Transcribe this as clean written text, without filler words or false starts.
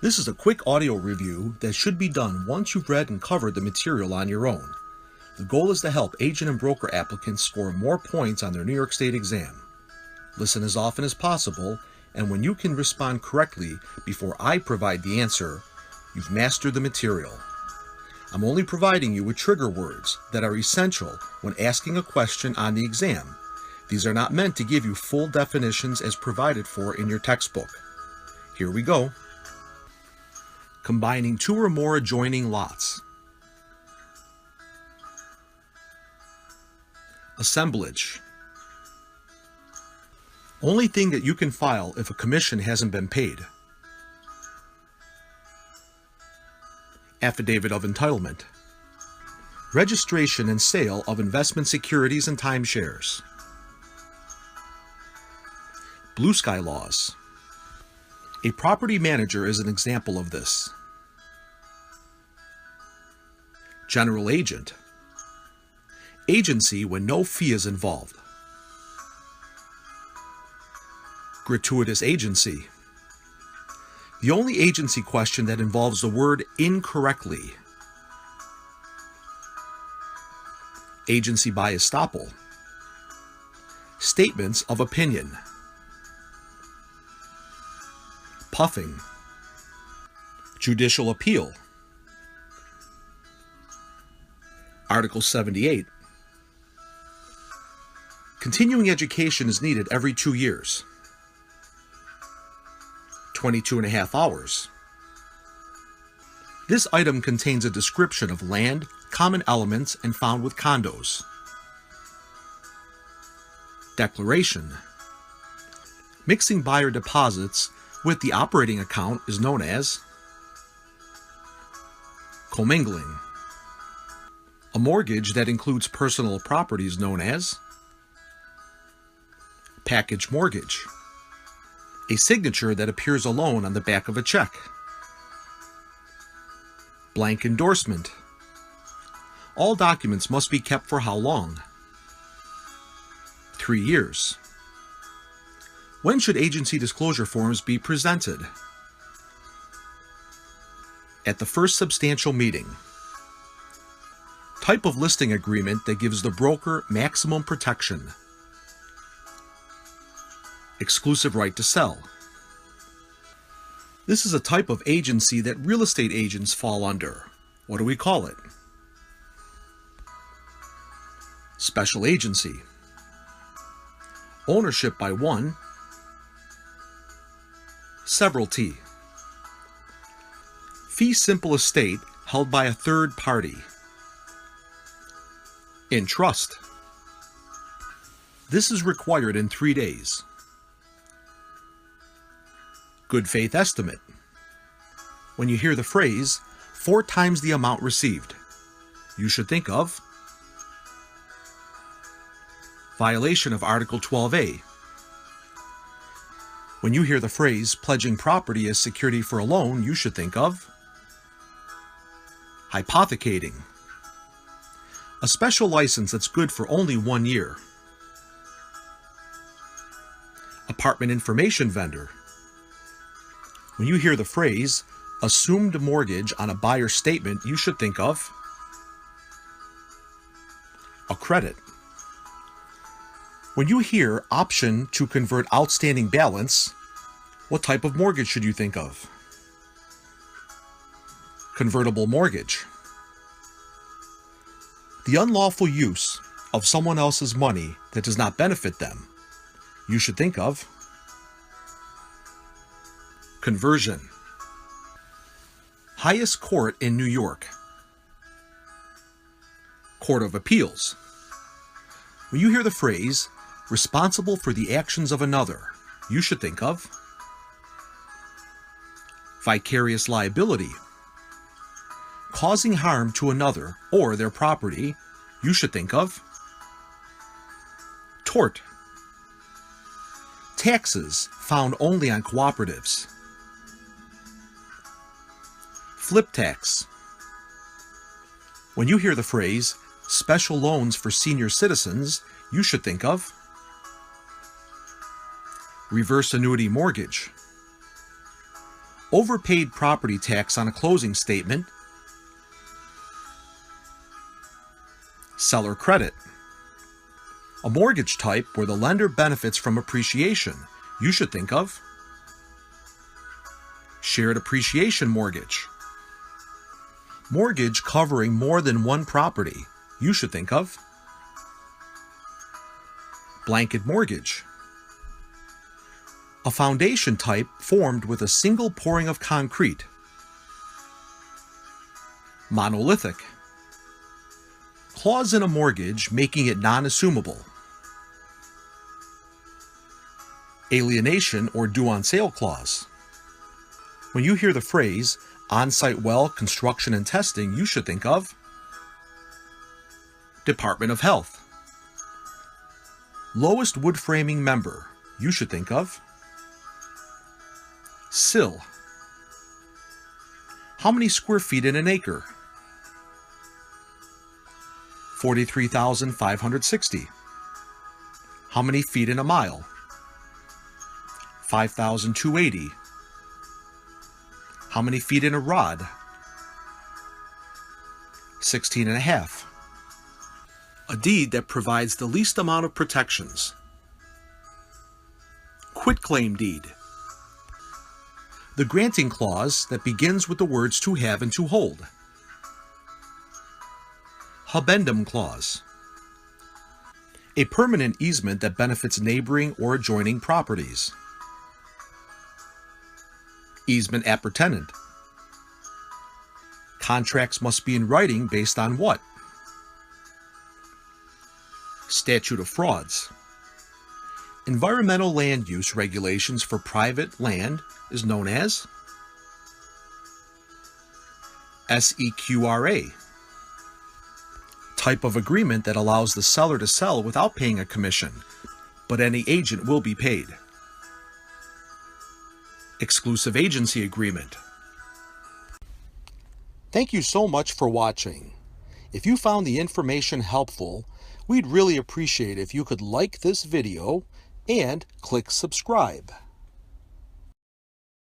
This is a quick audio review that should be done once you've read and covered the material on your own. The goal is to help agent and broker applicants score more points on their New York State exam. Listen as often as possible, and when you can respond correctly before I provide the answer, you've mastered the material. I'm only providing you with trigger words that are essential when asking a question on the exam. These are not meant to give you full definitions as provided for in your textbook. Here we go. Combining two or more adjoining lots. Assemblage. Only thing that you can file if a commission hasn't been paid. Affidavit of Entitlement. Registration and sale of investment securities and timeshares. Blue sky laws. A property manager is an example of this. General agent. Agency when no fee is involved. Gratuitous agency. The only agency question that involves the word incorrectly. Agency by estoppel. Statements of opinion. Puffing. Judicial appeal. Article 78. Continuing education is needed every 2 years. 22.5 hours. This item contains a description of land, common elements, and found with condos. Declaration. Mixing buyer deposits with the operating account is known as commingling. A mortgage that includes personal property is known as package mortgage. A signature that appears alone on the back of a check. Blank endorsement. All documents must be kept for how long? 3 years. When should agency disclosure forms be presented? At the first substantial meeting. Type of listing agreement that gives the broker maximum protection. Exclusive right to sell. This is a type of agency that real estate agents fall under. What do we call it? Special agency. Ownership by one. Severalty. Fee simple estate held by a third party. In trust. This is required in 3 days. Good faith estimate. When you hear the phrase 4 times the amount received, you should think of violation of Article 12A. When you hear the phrase pledging property as security for a loan, you should think of hypothecating. A special license that's good for only 1 year. Apartment information vendor. When you hear the phrase assumed mortgage on a buyer's statement, you should think of a credit. When you hear option to convert outstanding balance, what type of mortgage should you think of? Convertible mortgage. The unlawful use of someone else's money that does not benefit them, you should think of conversion. Highest court in New York. Court of Appeals. When you hear the phrase responsible for the actions of another, you should think of vicarious liability. Causing harm to another or their property, you should think of tort. Taxes found only on cooperatives. Flip tax. When you hear the phrase special loans for senior citizens, you should think of reverse annuity mortgage. overpaid property tax on a closing statement, seller credit. A mortgage type where the lender benefits from appreciation, you should think of shared appreciation mortgage. Mortgage covering more than one property, you should think of blanket mortgage. A foundation type formed with a single pouring of concrete, monolithic. Clause in a mortgage making it non-assumable, alienation or due on sale clause. When you hear the phrase on-site well construction and testing, you should think of Department of Health. Lowest wood framing member, you should think of sill. How many square feet in an acre? 43,560. How many feet in a mile? 5,280. How many feet in a rod? 16 and a half. A deed that provides the least amount of protections. Quitclaim deed. The granting clause that begins with the words to have and to hold. Habendum clause. A permanent easement that benefits neighboring or adjoining properties. Easement appurtenant. Contracts must be in writing based on what? Statute of frauds. Environmental land use regulations for private land is known as SEQRA. Type of agreement that allows the seller to sell without paying a commission, but any agent will be paid. Exclusive agency agreement. Thank you so much for watching. If you found the information helpful, we'd really appreciate if you could like this video and click subscribe.